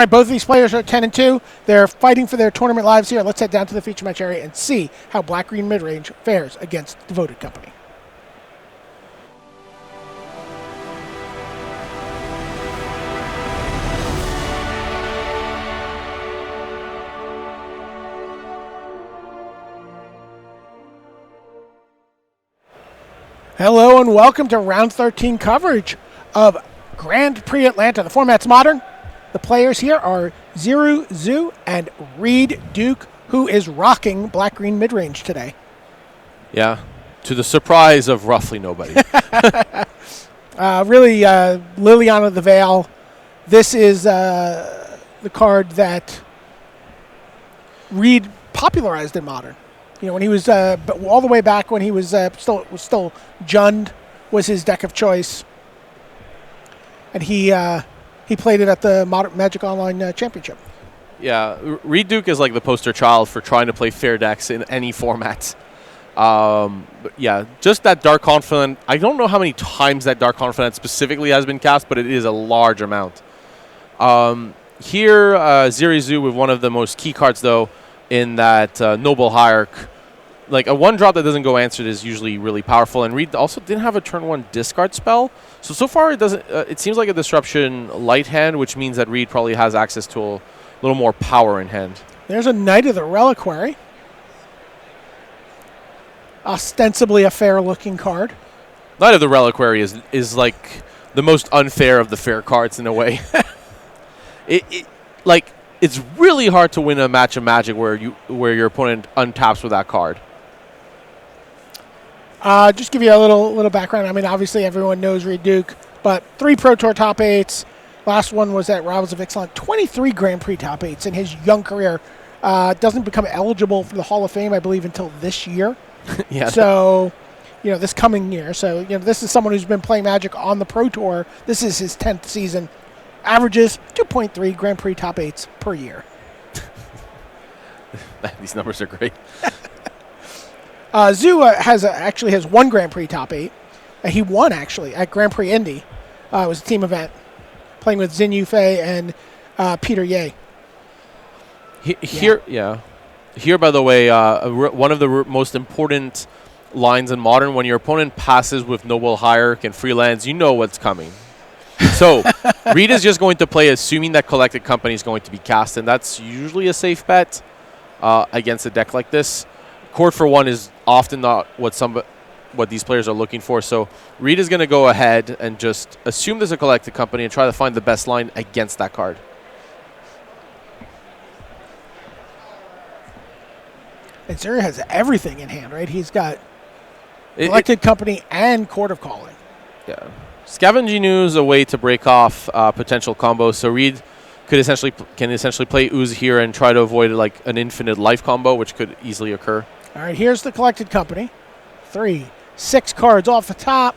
Both of these players are 10 and 2. They're fighting for their tournament lives here. Let's head down to the feature match area and see how Black Green Midrange fares against Devoted Company. Hello and welcome to round 13 coverage of Grand Prix Atlanta. The format's modern. The players here are Ziru Zhu and Reed Duke, who is rocking Black Green Midrange today. Yeah, to the surprise of roughly nobody. Liliana the Veil. This is the card that Reed popularized in Modern. You know, when he was all the way back when he was still Jund was his deck of choice, and he played it at the Modern Magic Online Championship. Yeah, Reed Duke is like the poster child for trying to play fair decks in any format. But yeah, just that Dark Confidant. I don't know how many times that Dark Confidant specifically has been cast, but it is a large amount. Here, Zirizu with one of the most key cards, though, in that Noble Hierarch. Like a 1-drop that doesn't go answered is usually really powerful, and Reed also didn't have a turn 1 discard spell. So far it doesn't. It seems like a disruption light hand, which means that Reed probably has access to a little more power in hand. There's a Knight of the Reliquary. Ostensibly a fair-looking card. Knight of the Reliquary is like the most unfair of the fair cards in a way. It's really hard to win a match of Magic where your opponent untaps with that card. Just give you a little background. I mean, obviously everyone knows Reed Duke, but 3 Pro Tour top 8s. Last one was at Rivals of Ixalan. 23 Grand Prix top 8s in his young career. Doesn't become eligible for the Hall of Fame, I believe, until this year. Yeah. So, this coming year. So, this is someone who's been playing Magic on the Pro Tour. This is his 10th season. Averages 2.3 Grand Prix top 8s per year. These numbers are great. Zhu actually has 1 Grand Prix top 8. He won, actually, at Grand Prix Indy. It was a team event, playing with Xin Yufei and Peter Ye. Here, by the way, one of the most important lines in Modern, when your opponent passes with Noble Hierarch and free lands, you know what's coming. So, Reed is just going to play assuming that Collected Company is going to be cast, and that's usually a safe bet against a deck like this. Chord for 1 is often not what these players are looking for, so Reed is going to go ahead and just assume there's a Collected Company and try to find the best line against that card. And Zuri has everything in hand, right? He's got Collected Company and Court of Calling. Yeah. Scavenging Ooze, a way to break off potential combos. So Reed can essentially play Ooze here and try to avoid like an infinite life combo, which could easily occur. All right, here's the Collected Company. 6 cards off the top.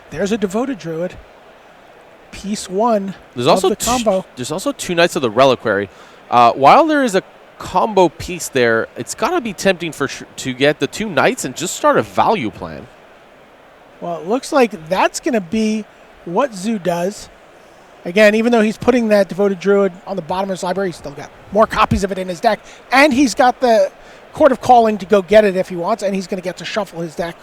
There's a Devoted Druid. Piece 1 of the combo. There's also 2 Knights of the Reliquary. While there is a combo piece there, it's got to be tempting to get the 2 Knights and just start a value plan. Well, it looks like that's going to be what Zhu does. Again, even though he's putting that Devoted Druid on the bottom of his library, he's still got more copies of it in his deck. And he's got the Court of Calling to go get it if he wants, and he's going to get to shuffle his deck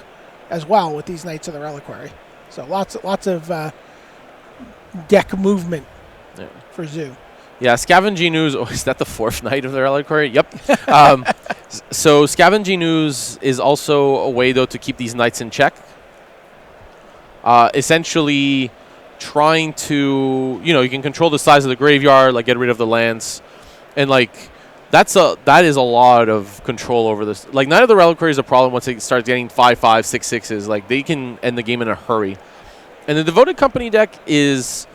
as well with these Knights of the Reliquary. So lots of deck movement for Zhu. Yeah, Scavenging Ooze. Oh, is that the 4th Knight of the Reliquary? Yep. So Scavenging Ooze is also a way, though, to keep these Knights in check. Essentially trying to, you can control the size of the graveyard, like get rid of the lands. And, that is a lot of control over this. Like, Knight of the Reliquary is a problem once they start getting 5/5, 6/6s. Like, they can end the game in a hurry. And the Devoted Company deck is...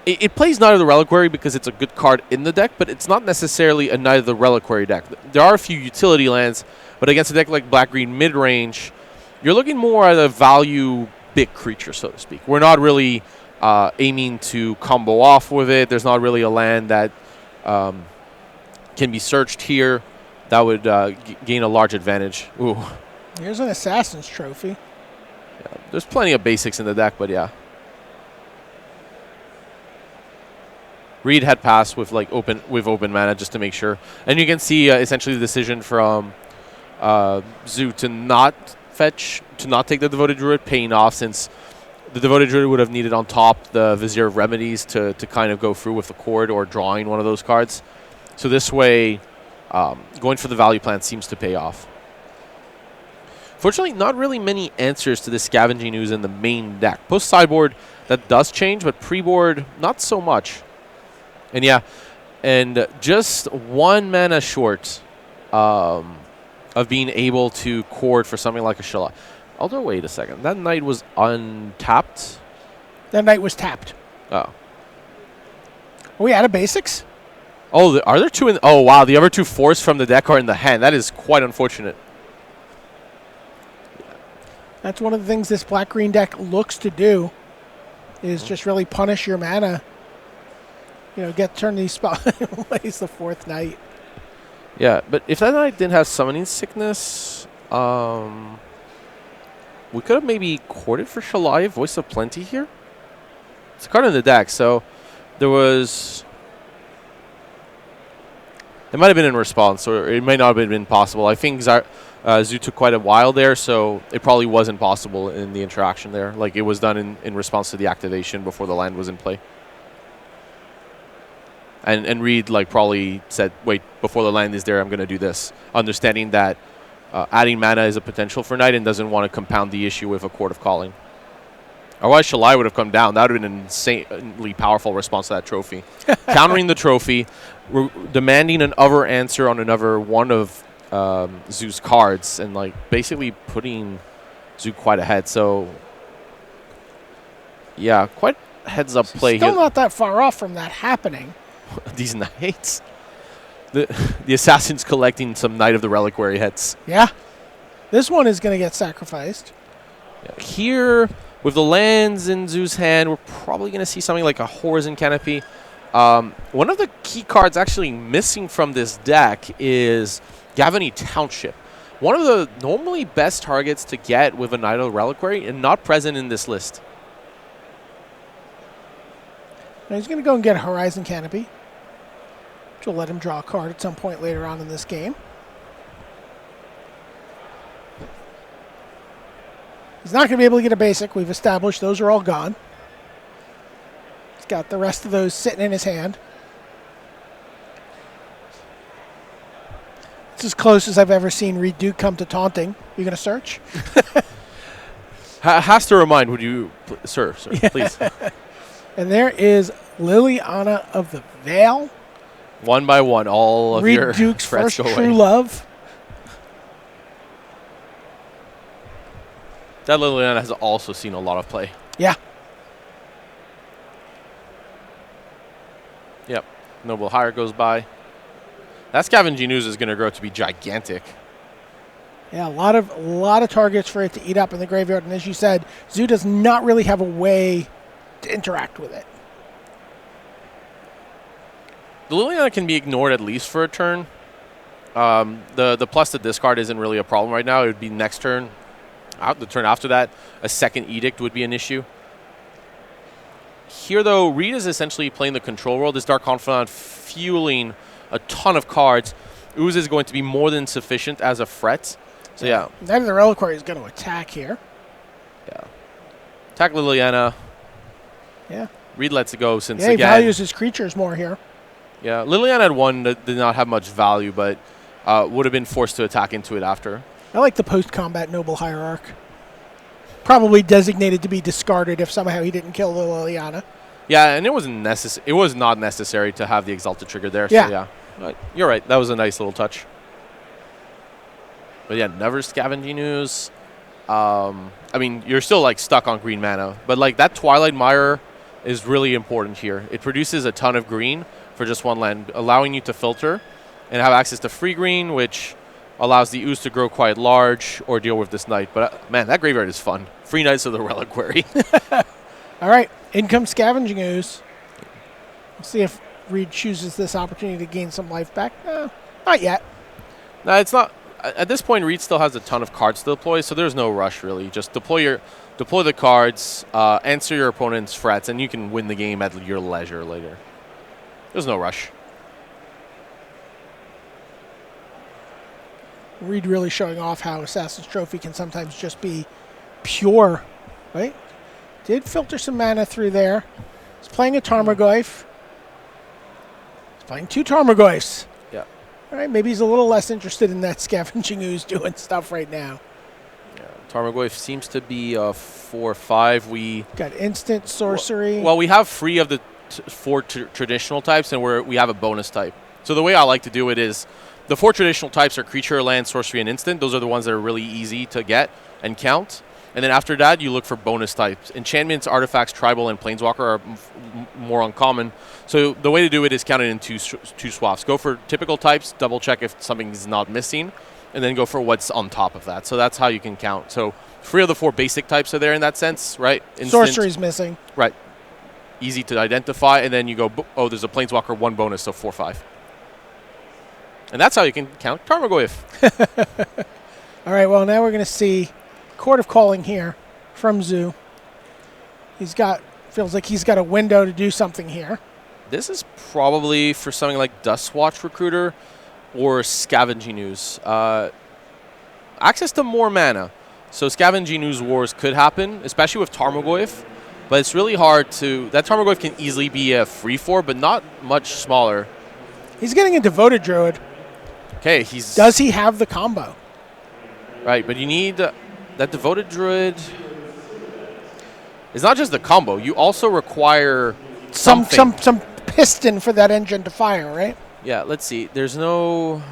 It plays Knight of the Reliquary because it's a good card in the deck, but it's not necessarily a Knight of the Reliquary deck. There are a few utility lands, but against a deck like Black-Green Midrange, you're looking more at a value big creature, so to speak. We're not really aiming to combo off with it. There's not really a land that can be searched here that would gain a large advantage. Ooh. Here's an Assassin's Trophy. Yeah, there's plenty of basics in the deck, but yeah. Reed had passed with open mana just to make sure. And you can see essentially the decision from Zoo to not take the Devoted Druid paying off, since the Devoted Druid would have needed on top the Vizier of Remedies to kind of go through with the Cord or drawing one of those cards. So this way, going for the value plan seems to pay off. Fortunately, not really many answers to the Scavenging Ooze in the main deck. Post-sideboard, that does change, but pre-board, not so much. And yeah, and just 1 mana short of being able to Cord for something like a Shalai. Although, wait a second. That Knight was untapped? That Knight was tapped. Oh. Are we out of basics? Oh, are there 2 in... Oh, wow. The other 2 force from the deck are in the hand. That is quite unfortunate. That's one of the things this black-green deck looks to do, is just really punish your mana. Turn these spells, plays the 4th Knight. Yeah, but if that Knight didn't have Summoning Sickness, we could have maybe Corded for Shalai, Voice of Plenty here. It's a card in the deck, so there was... It might have been in response, or it might not have been possible. I think Zoo took quite a while there, so it probably wasn't possible in the interaction there. Like, it was done in response to the activation before the land was in play. And Reed probably said, wait, before the land is there, I'm going to do this. Understanding that adding mana is a potential for Knight and doesn't want to compound the issue with a Court of Calling. Otherwise, Shalai would have come down. That would have been an insanely powerful response to that trophy. Countering the trophy, demanding an other answer on another one of Zoo's cards, and basically putting Zoo quite ahead. So, yeah, quite heads up play Still here. not that far off from that happening. These Knights. The Assassin's collecting some Knight of the Reliquary heads. Yeah. This one is going to get sacrificed. Yeah. Here, with the lands in Zoo's hand, we're probably going to see something like a Horizon Canopy. One of the key cards actually missing from this deck is Gavony Township. One of the normally best targets to get with a Knight of the Reliquary, and not present in this list. Now he's going to go and get a Horizon Canopy, which will let him draw a card at some point later on in this game. He's not going to be able to get a basic. We've established those are all gone. He's got the rest of those sitting in his hand. It's as close as I've ever seen Reed Duke come to taunting. You going to search? Has to remind, would you, sir, yeah. Please. And there is Liliana of the Veil. One by one, all of your Reed Duke's first true away. Love. That Liliana has also seen a lot of play. Yeah. Yep. Noble Hire goes by. That Scavenging Ooze is going to grow to be gigantic. Yeah, a lot of targets for it to eat up in the graveyard. And as you said, Zoo does not really have a way to interact with it. The Liliana can be ignored at least for a turn. The plus to discard isn't really a problem right now. It would be next turn. The turn after that, a second Edict would be an issue. Here, though, Reed is essentially playing the control role. This Dark Confidant fueling a ton of cards. Ooze is going to be more than sufficient as a threat. So, yeah. Knight of the Reliquary is going to attack here. Yeah. Attack Liliana. Yeah. Reed lets it go since, he values his creatures more here. Yeah, Liliana at 1 did not have much value, but would have been forced to attack into it after. I like the post-combat Noble Hierarch. Probably designated to be discarded if somehow he didn't kill the Liliana. Yeah, and it wasn't it was not necessary to have the Exalted trigger there. Yeah. So yeah, you're right. That was a nice little touch. But yeah, never Scavenging Ooze. I mean, you're still stuck on green mana, but that Twilight Mire is really important here. It produces a ton of green for just one land, allowing you to filter and have access to free green, which allows the Ooze to grow quite large or deal with this Knight. But man, that graveyard is fun. Free Knights of the Reliquary. All right, in comes Scavenging Ooze. Let's see if Reed chooses this opportunity to gain some life back. Not yet. No, it's not. At this point, Reed still has a ton of cards to deploy, so there's no rush really. Just deploy the cards, answer your opponent's threats, and you can win the game at your leisure later. There's no rush. Reed really showing off how Assassin's Trophy can sometimes just be pure, right? Did filter some mana through there. He's playing a Tarmogoyf. He's playing 2 Tarmogoyfs. Yeah. All right, maybe he's a little less interested in that Scavenging Ooze doing stuff right now. Yeah. Tarmogoyf seems to be a 4/5. We got instant sorcery. Well, we have 3 of the 4 traditional types, and we have a bonus type. So the way I like to do it is the 4 traditional types are creature, land, sorcery, and instant. Those are the ones that are really easy to get and count. And then after that, you look for bonus types. Enchantments, artifacts, tribal, and planeswalker are more uncommon. So the way to do it is count it in two swaps. Go for typical types, double check if something is not missing, and then go for what's on top of that. So that's how you can count. So 3 of the 4 basic types are there in that sense, right? Sorcery's missing. Right. Easy to identify, and then you go, oh, there's a planeswalker, 1 bonus, so 4/5. And that's how you can count Tarmogoyf. All right, well, now we're going to see Court of Calling here from Zoo. Feels like he's got a window to do something here. This is probably for something like Dustwatch Recruiter or Scavenging Ooze. Access to more mana. So Scavenging Ooze Wars could happen, especially with Tarmogoyf. But it's really hard to... That Tarmogoyf can easily be a 3/4, but not much smaller. He's getting a Devoted Druid. Okay, Does he have the combo? Right, but you need... that Devoted Druid... It's not just the combo. You also require some piston for that engine to fire, right? Yeah, let's see. There's no...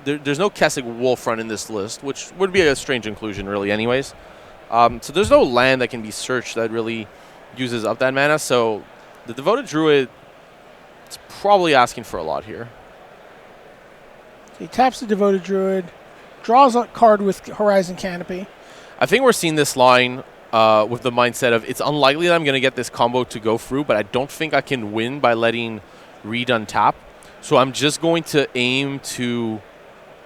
There's no Kessig Wolfrun in this list, which would be a strange inclusion, really, anyways. So there's no land that can be searched that really uses up that mana. So the Devoted Druid is probably asking for a lot here. He taps the Devoted Druid, draws a card with Horizon Canopy. I think we're seeing this line with the mindset of it's unlikely that I'm going to get this combo to go through, but I don't think I can win by letting Reed untap. So I'm just going to aim to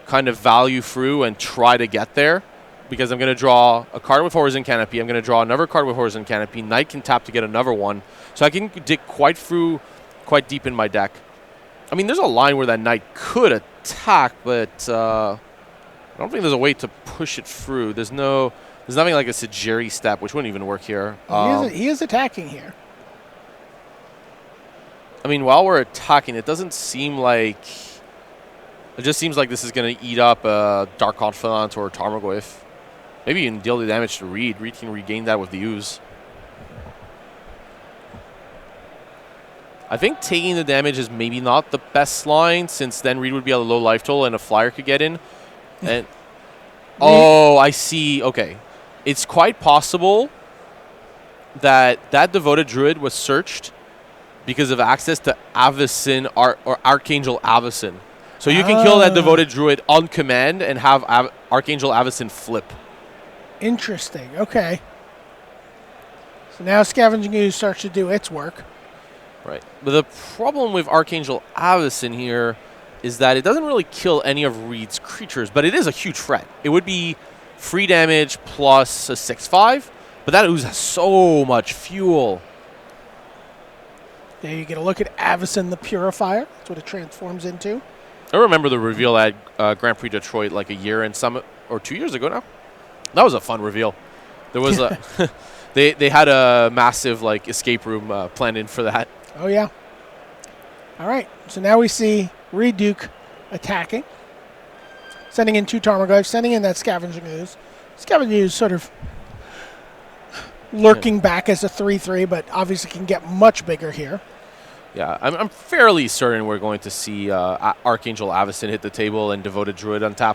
kind of value through and try to get there. Because I'm going to draw a card with Horizon Canopy. I'm going to draw another card with Horizon Canopy. Knight can tap to get another one. So I can dig quite deep in my deck. I mean, there's a line where that Knight could attack, but I don't think there's a way to push it through. There's nothing like a Sajiri step, which wouldn't even work here. He is attacking here. I mean, while we're attacking, it doesn't seem like... It just seems like this is going to eat up Dark Confidant or Tarmogoyf. Maybe even deal the damage to Reed. Reed can regain that with the Ooze. I think taking the damage is maybe not the best line, since then Reed would be at a low life total and a flyer could get in. And oh, I see. Okay. It's quite possible that Devoted Druid was searched because of access to Avacyn or Archangel Avacyn. So you can kill that Devoted Druid on command and have Archangel Avacyn flip. Interesting. Okay. So now Scavenging Ooze starts to do its work. Right. But the problem with Archangel Avacyn here is that it doesn't really kill any of Reed's creatures, but it is a huge threat. It would be 3 damage plus a 6/5, but that Ooze has so much fuel. There you get a look at Avacyn the Purifier. That's what it transforms into. I remember the reveal at Grand Prix Detroit like a year and some, or 2 years ago now. That was a fun reveal. There was a they had a massive like escape room planned in for that. Oh yeah. All right. So now we see Reed Duke attacking, sending in 2 Tarmogoyfs, sending in that Scavenging Ooze. Scavenging Ooze sort of lurking back as a 3/3, but obviously can get much bigger here. Yeah, I'm fairly certain we're going to see Archangel Avacyn hit the table and Devoted Druid untap.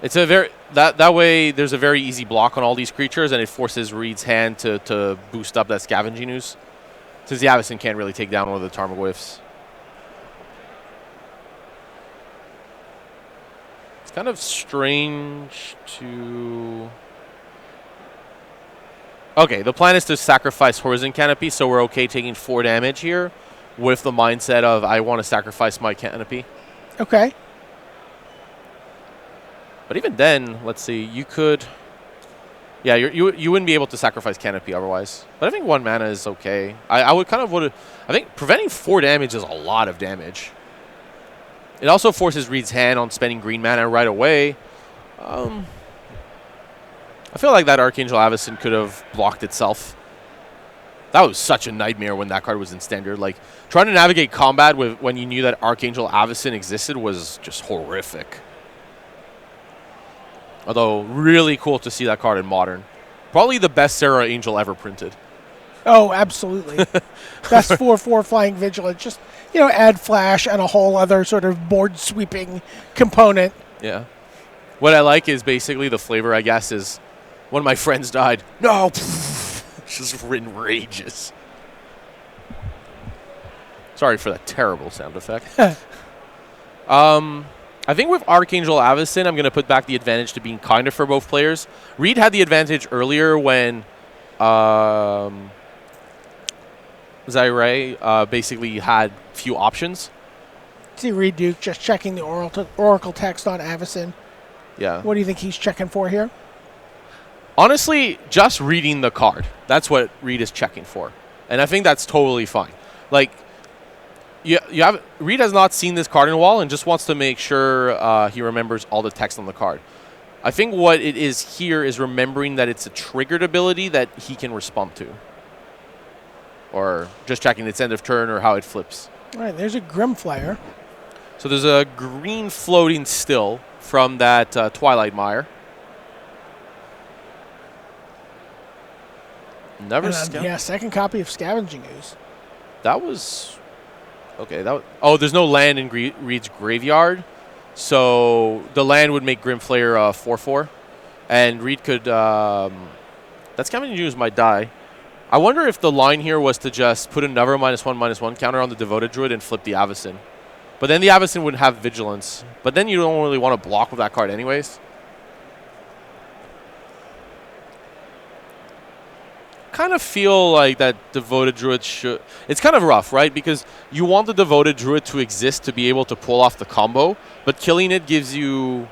It's a that way there's a very easy block on all these creatures, and it forces Reed's hand to boost up that Scavenging Ooze, since the Avacyn can't really take down one of the Tarmogoyfs. It's kind of strange to... Okay, the plan is to sacrifice Horizon Canopy, so we're okay taking 4 damage here with the mindset of I want to sacrifice my Canopy. Okay. But even then, let's see, you could... Yeah, you wouldn't be able to sacrifice Canopy otherwise. But I think 1 mana is okay. I would kind of would. I think preventing 4 damage is a lot of damage. It also forces Reed's hand on spending green mana right away. I feel like that Archangel Avacyn could have blocked itself. That was such a nightmare when that card was in Standard. Like, trying to navigate combat when you knew that Archangel Avacyn existed was just horrific. Although, really cool to see that card in Modern. Probably the best Serra Angel ever printed. Oh, absolutely. Best 4/4 Flying Vigilant. Just, add flash and a whole other sort of board sweeping component. Yeah. What I like is basically the flavor, I guess, is one of my friends died. No! Just rages. Sorry for that terrible sound effect. I think with Archangel Avacyn, I'm going to put back the advantage to being kinder for both players. Reed had the advantage earlier when Zaire basically had few options. See Reed Duke just checking the Oracle text on Avacyn. Yeah. What do you think he's checking for here? Honestly, just reading the card. That's what Reed is checking for. And I think that's totally fine. Like, Reed has not seen this card in a while and just wants to make sure he remembers all the text on the card. I think what it is here is remembering that it's a triggered ability that he can respond to. Or just checking its end of turn or how it flips. All right, there's a Grimflayer. So there's a green floating still from that Twilight Mire. Second copy of Scavenging Ooze. That was... Okay, there's no land in Reed's graveyard. So the land would make Grimflayer 4/4. And Reed could... that Scavenging Ooze might die. I wonder if the line here was to just put another -1/-1 counter on the Devoted Druid and flip the Avacyn. But then the Avacyn wouldn't have Vigilance. But then you don't really want to block with that card anyways. Kind of feel like that Devoted Druid should... It's kind of rough, right? Because you want the Devoted Druid to exist to be able to pull off the combo, but killing it gives you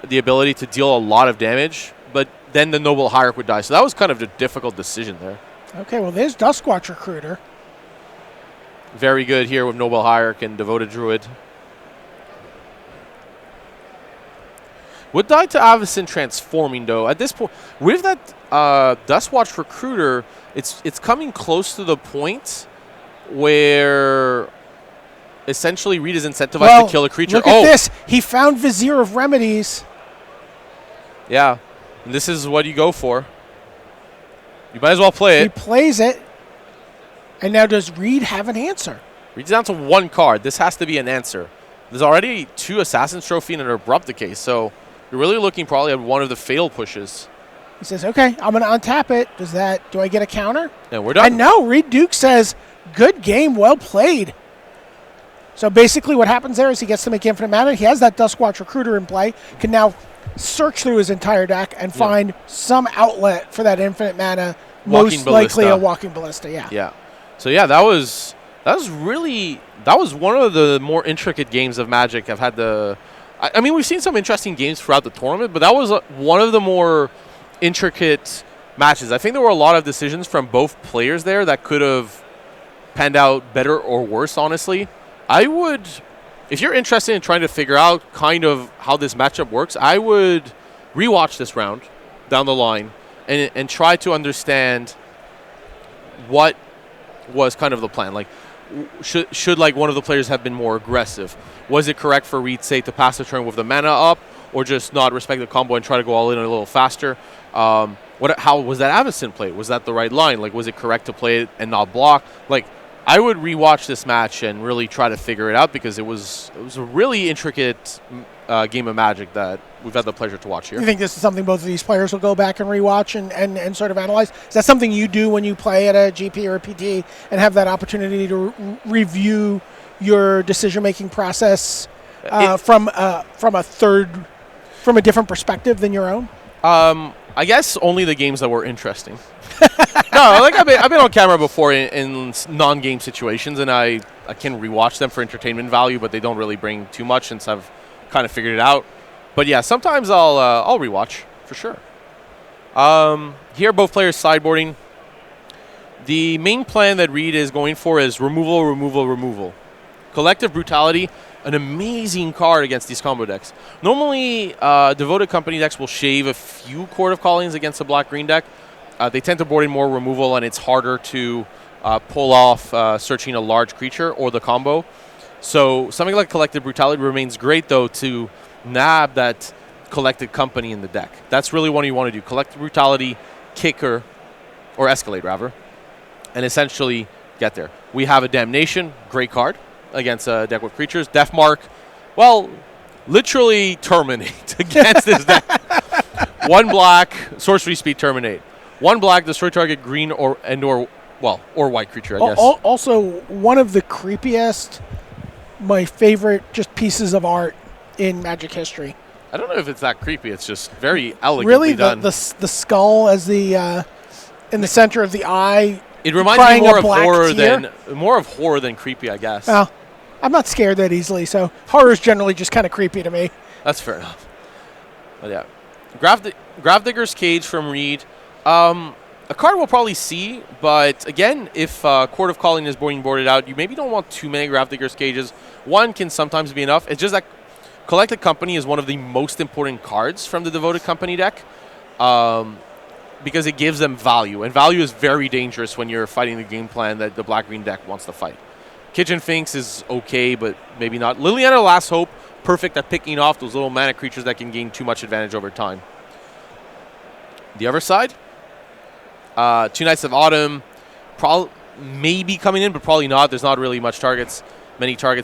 the ability to deal a lot of damage, but then the Noble Hierarch would die. So that was kind of a difficult decision there. Okay, well, there's Duskwatch Recruiter. Very good here with Noble Hierarch and Devoted Druid. Would die to Avacyn transforming, though. At this point, with that Duskwatch Recruiter, it's coming close to the point where essentially Reed is incentivized to kill a creature. Look at this. He found Vizier of Remedies. Yeah. And this is what you go for. You might as well play it. He plays it. And now does Reed have an answer? Reed's down to 1 card. This has to be an answer. There's already 2 Assassin's Trophy and an Abrupt Decay, so you're really looking probably at one of the fail pushes. He says, okay, I'm going to untap it. Do I get a counter? And we're done. And no, Reed Duke says, good game, well played. So basically what happens there is he gets to make infinite mana. He has that Duskwatch Recruiter in play, can now search through his entire deck and find some outlet for that infinite mana, most likely a Walking Ballista, Yeah. So yeah, that was one of the more intricate games of Magic I've had I mean, we've seen some interesting games throughout the tournament, but that was one of the more intricate matches. I think there were a lot of decisions from both players there that could have panned out better or worse, honestly. If you're interested in trying to figure out kind of how this matchup works, I would rewatch this round down the line and try to understand what was kind of the plan. Like, should like one of the players have been more aggressive? Was it correct for Reed, say, to pass the turn with the mana up, or just not respect the combo and try to go all in a little faster? How was that Avacyn play? Was that the right line? Like, was it correct to play it and not block? Like, I would rewatch this match and really try to figure it out because it was a really intricate game of Magic that we've had the pleasure to watch here. You think this is something both of these players will go back and rewatch and sort of analyze? Is that something you do when you play at a GP or a PT and have that opportunity to review your decision-making process from a different perspective than your own? I guess only the games that were interesting. No, like I've been on camera before in non-game situations, and I can rewatch them for entertainment value, but they don't really bring too much since I've kind of figured it out. But yeah, sometimes I'll rewatch for sure. Here, both players sideboarding. The main plan that Reed is going for is removal, removal, removal. Collective Brutality, an amazing card against these combo decks. Normally, Devoted Company decks will shave a few Court of Callings against a black-green deck. They tend to board in more removal, and it's harder to pull off searching a large creature or the combo. So something like Collective Brutality remains great, though, to nab that Collected Company in the deck. That's really what you want to do. Collective Brutality, Kicker, or Escalade, rather, and essentially get there. We have a Damnation, great card against a deck with creatures. Deathmark, well, literally terminate against this deck. 1 black, sorcery speed, terminate. 1 black, destroy target green or white creature, I guess. Also, one of the creepiest, my favorite just pieces of art in Magic history. I don't know if it's that creepy. It's just very elegantly done. The skull as the in the center of the eye. It reminds me more of horror than creepy, I guess. Well, I'm not scared that easily, so horror is generally just kind of creepy to me. That's fair enough. But yeah, Gravdigger's Cage from Reed. A card we'll probably see, but again, if Court of Calling is being boarded out, you maybe don't want too many Gravdigger's Cages. 1 can sometimes be enough. It's just that Collected Company is one of the most important cards from the Devoted Company deck because it gives them value, and value is very dangerous when you're fighting the game plan that the black-green deck wants to fight. Kitchen Finks is okay, but maybe not. Liliana Last Hope, perfect at picking off those little mana creatures that can gain too much advantage over time. The other side, 2 Knights of Autumn, maybe coming in, but probably not. There's not really many targets.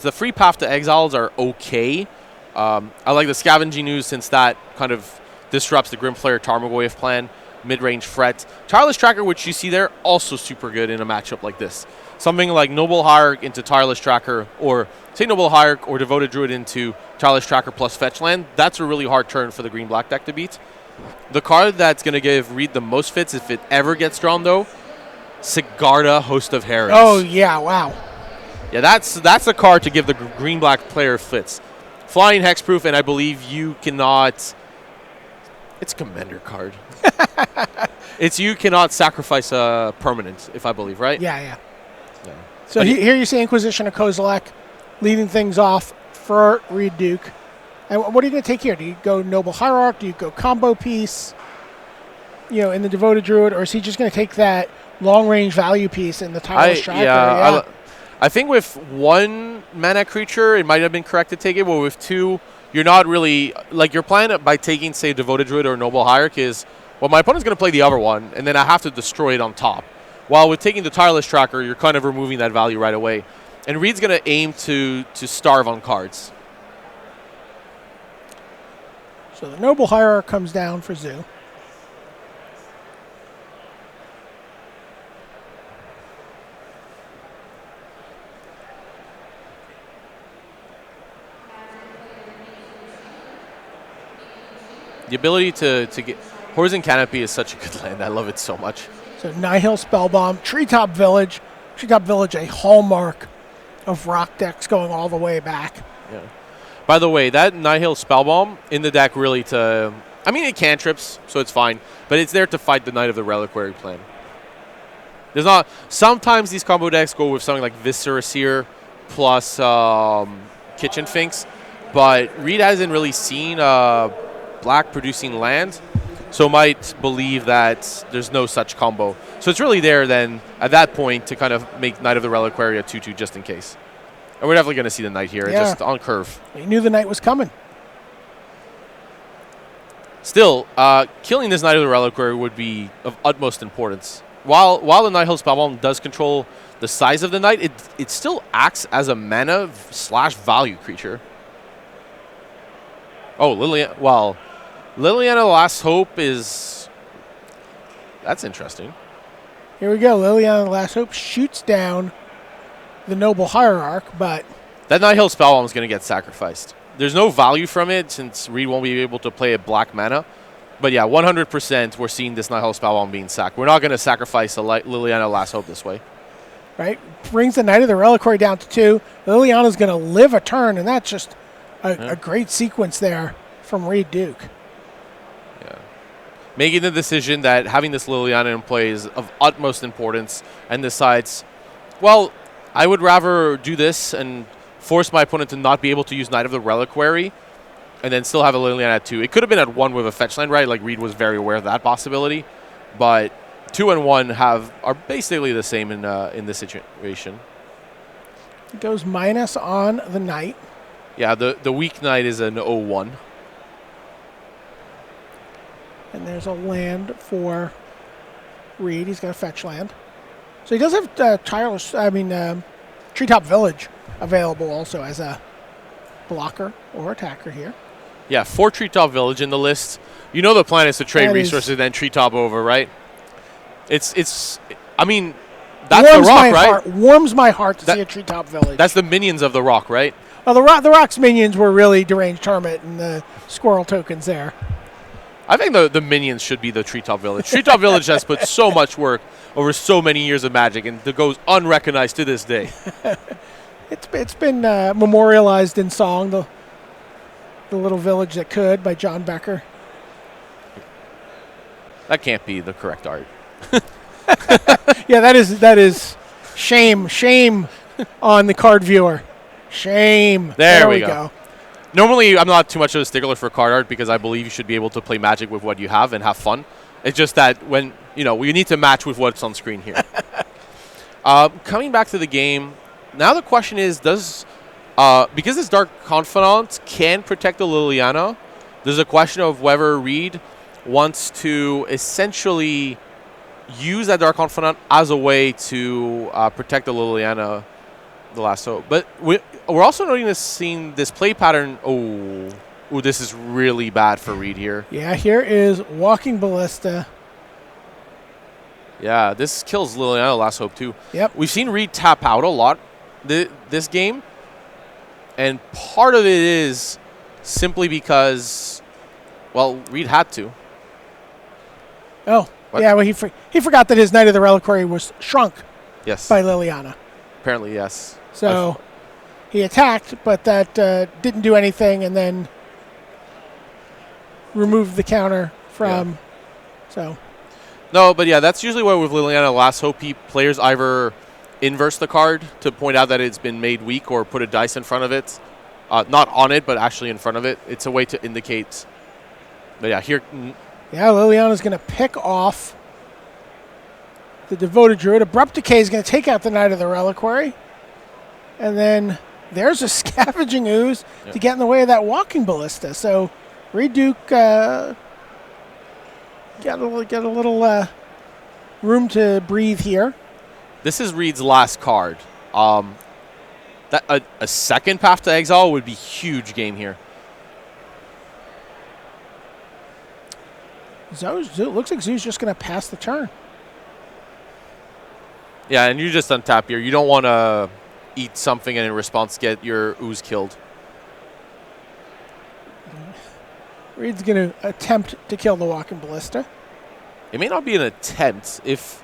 The Free Path to Exiles are okay. I like the Scavenging Ooze since that kind of disrupts the Grimflayer Tarmogoyf plan. Mid-range threat. Tireless Tracker, which you see there, also super good in a matchup like this. Something like Noble Hierarch into Tireless Tracker, or say Noble Hierarch or Devoted Druid into Tireless Tracker plus Fetch Land. That's a really hard turn for the green-black deck to beat. The card that's going to give Reed the most fits, if it ever gets drawn, though, Sigarda, Host of Herons. Oh, yeah, wow. Yeah, that's a card to give the green-black player fits. Flying Hexproof, and I believe you cannot... It's a Commander card. You cannot sacrifice a permanent, if I believe, right? Yeah. So here you see Inquisition of Kozilek leading things off for Reed Duke. And what are you going to take here? Do you go Noble Hierarch? Do you go Combo Piece, in the Devoted Druid? Or is he just going to take that long-range value piece in the Tireless Tracker? I think with 1 mana creature, it might have been correct to take it, but with 2, you're not really... Like, your plan by taking, say, Devoted Druid or Noble Hierarch is, well, my opponent's going to play the other one, and then I have to destroy it on top. While with taking the Tireless Tracker, you're kind of removing that value right away. And Reed's going to aim to starve on cards. So the Noble Hierarch comes down for Zoo. The ability to get... Horizon Canopy is such a good land. I love it so much. So Nihil Spellbomb, Treetop Village. Treetop Village, a hallmark of rock decks going all the way back. Yeah. By the way, that Nihil Spellbomb in the deck really to... I mean, it cantrips, so it's fine. But it's there to fight the Knight of the Reliquary plan. There's not... Sometimes these combo decks go with something like Viscera Seer plus Kitchen Finks. But Reed hasn't really seen black producing land. So might believe that there's no such combo. So it's really there then, at that point, to kind of make Knight of the Reliquary a 2-2 just in case. And we're definitely going to see the Knight here, just on curve. He knew the Knight was coming. Still, killing this Knight of the Reliquary would be of utmost importance. While the Nihil Spellbomb does control the size of the Knight, it still acts as a mana/value creature. Oh, Liliana Last Hope is... That's interesting. Here we go. Liliana Last Hope shoots down the Noble Hierarch, but... That Nihil Spellbomb is going to get sacrificed. There's no value from it since Reed won't be able to play a black mana. But yeah, 100% we're seeing this Nihil Spellbomb being sacked. We're not going to sacrifice a Liliana Last Hope this way. Right? Brings the Knight of the Reliquary down to 2. Liliana's going to live a turn, and that's just a great sequence there from Reed Duke. making the decision that having this Liliana in play is of utmost importance, and decides, well, I would rather do this and force my opponent to not be able to use Knight of the Reliquary and then still have a Liliana at 2. It could have been at 1 with a fetch land, right? Like, Reed was very aware of that possibility. But 2 and 1 are basically the same in this situation. It goes minus on the Knight. Yeah, the weak Knight is an 0-1. And there's a land for Reed. He's got a fetch land. So he does have Treetop Village available also as a blocker or attacker here. Yeah, 4 Treetop Village in the list. You know the plan is to trade That resources and then Treetop over, right? It's I mean, That's the rock, right? Warms my heart to see a Treetop Village. That's the minions of the rock, right? Well, the rock's minions were really Deranged Hermit and the squirrel tokens there. I think the minions should be the Treetop Village. Treetop Village has put so much work over so many years of Magic, and it goes unrecognized to this day. It's been memorialized in song, the little village that could by John Becker. That can't be the correct art. Yeah, that is shame on the card viewer. Shame. There we go. Normally, I'm not too much of a stickler for card art because I believe you should be able to play Magic with what you have and have fun. It's just that when, we need to match with what's on screen here. Coming back to the game, now the question is, because this Dark Confidant can protect the Liliana, there's a question of whether Reed wants to essentially use that Dark Confidant as a way to protect the Liliana, the last hope. But we're also seeing this play pattern. Oh, this is really bad for Reed here. Yeah, here is Walking Ballista. Yeah, this kills Liliana Last Hope too. Yep. We've seen Reed tap out a lot this game, and part of it is simply because, well, Reed had to. Oh, what? Yeah, well, he forgot that his Knight of the Reliquary was shrunk Yes. by Liliana. Apparently, yes. So he attacked, but that didn't do anything, and then removed the counter from. Yeah. So. No, but yeah, that's usually why with Liliana Last Hope, players either inverse the card to point out that it's been made weak or put a dice in front of it. Not on it, but actually in front of it. It's a way to indicate. But yeah, here. Yeah, Liliana's going to pick off the Devoted Druid. Abrupt Decay is going to take out the Knight of the Reliquary. And then there's a Scavenging Ooze to get in the way of that Walking Ballista. So Reed Duke got a little room to breathe here. This is Reed's last card. That a second Path to Exile would be huge game here. Looks like Zoo's just going to pass the turn. Yeah, and you just untap here. You don't want to eat something and in response get your ooze killed. Reed's going to attempt to kill the Walking Ballista. It may not be an attempt. If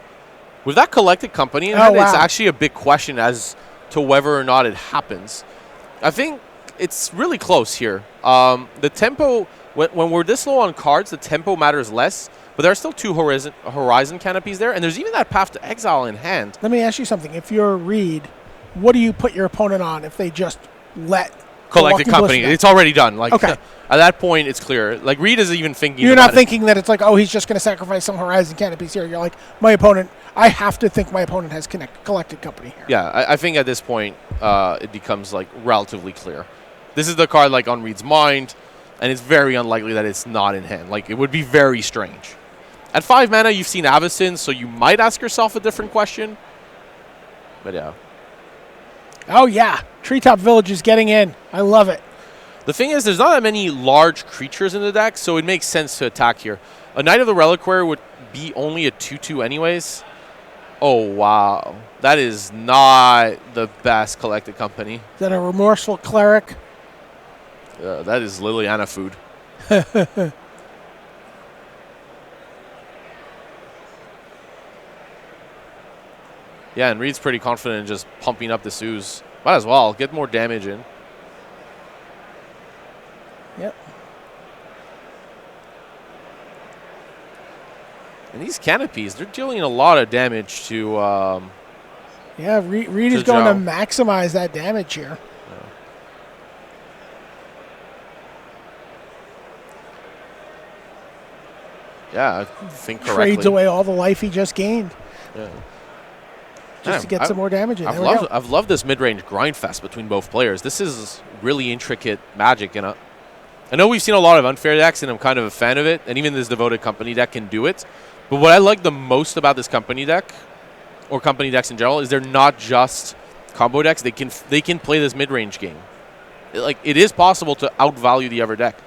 with that Collected Company, it's actually a big question as to whether or not it happens. I think it's really close here. The tempo, when we're this low on cards, the tempo matters less. But there are still 2 horizon canopies there, and there's even that Path to Exile in hand. Let me ask you something. If you're Reed, what do you put your opponent on if they just let Collected Company? It's already done. Like, okay. At that point, it's clear. Like, Reed is even thinking You're about not thinking that it's like, oh, he's just going to sacrifice some horizon canopies here. You're like, I have to think my opponent has Collected Company here. Yeah, I think at this point, it becomes, like, relatively clear. This is the card, like, on Reed's mind, and it's very unlikely that it's not in hand. Like, it would be very strange. At 5 mana, you've seen Avacyn, so you might ask yourself a different question. But yeah. Oh, yeah. Treetop Village is getting in. I love it. The thing is, there's not that many large creatures in the deck, so it makes sense to attack here. A Knight of the Reliquary would be only a 2/2 anyways. Oh, wow. That is not the best Collected Company. Is that a Remorseful Cleric? That is Liliana food. Yeah, and Reed's pretty confident in just pumping up the ooze. Might as well. Get more damage in. Yep. And these canopies, they're dealing a lot of damage to. Yeah, Reed is to going Zhao. to maximize that damage here. Yeah, I think correctly. Trades away all the life he just gained Yeah. just to get some more damage in. There we go. I've loved this mid-range grind fest between both players. This is really intricate Magic, and I know we've seen a lot of unfair decks, and I'm kind of a fan of it. And even this devoted company deck can do it. But what I like the most about this company deck, or company decks in general, is they're not just combo decks. They can play this mid-range game. It is possible to outvalue the other deck.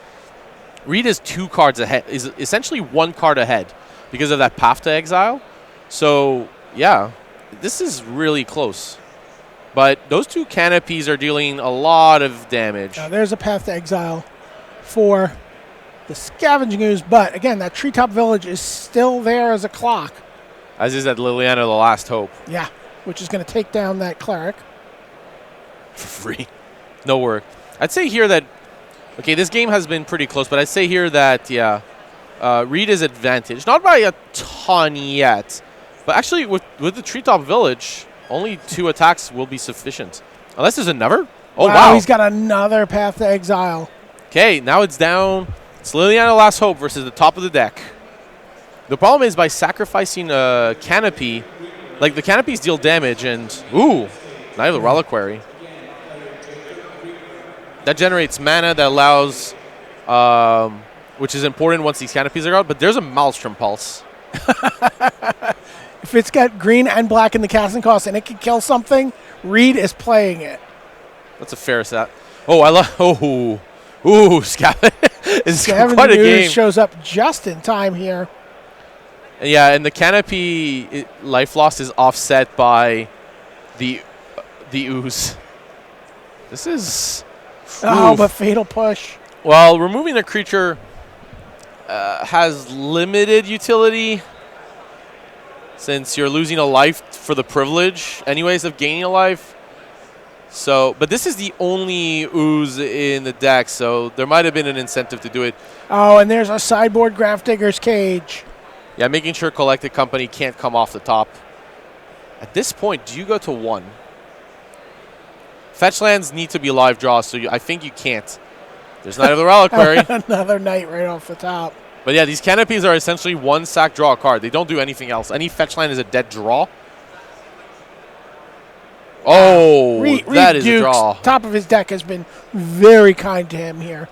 Reed is 2 cards ahead, is essentially 1 card ahead because of that Path to Exile. So, yeah, this is really close. But those 2 canopies are dealing a lot of damage. Now there's a Path to Exile for the Scavenging Ooze, but again, that Treetop Village is still there as a clock. As is that Liliana, the Last Hope. Yeah, which is going to take down that Cleric. For free. No work. I'd say here that, okay, this game has been pretty close, but I'd say here that, Reed is advantaged. Not by a ton yet, but actually with the Treetop Village, only 2 attacks will be sufficient. Unless there's another? Oh, wow. He's got another Path to Exile. Okay, now it's down. It's Liliana Last Hope versus the top of the deck. The problem is by sacrificing a canopy, like the canopies deal damage, and ooh, Knight of the Reliquary. That generates mana that allows, which is important once these canopies are out, but there's a Maelstrom Pulse. If it's got green and black in the casting cost and it can kill something, Reed is playing it. That's a fair set. Oh, I love. Oh, Scavenging. It's quite a game. Shows up just in time here. Yeah, and the canopy life loss is offset by the ooze. This is. Oh, oof. but Fatal Push. Well, removing a creature has limited utility since you're losing a life for the privilege, anyways, of gaining a life. So, but this is the only ooze in the deck, so there might have been an incentive to do it. Oh, and there's a sideboard Grafdigger's Cage. Yeah, making sure Collected Company can't come off the top. At this point, do you go to 1? Fetch lands need to be live draws, so I think you can't. There's Knight of the Reliquary. Another Knight right off the top. But yeah, these canopies are essentially 1 sack, draw a card. They don't do anything else. Any fetch land is a dead draw. Oh, that is a draw. Top of his deck has been very kind to him here.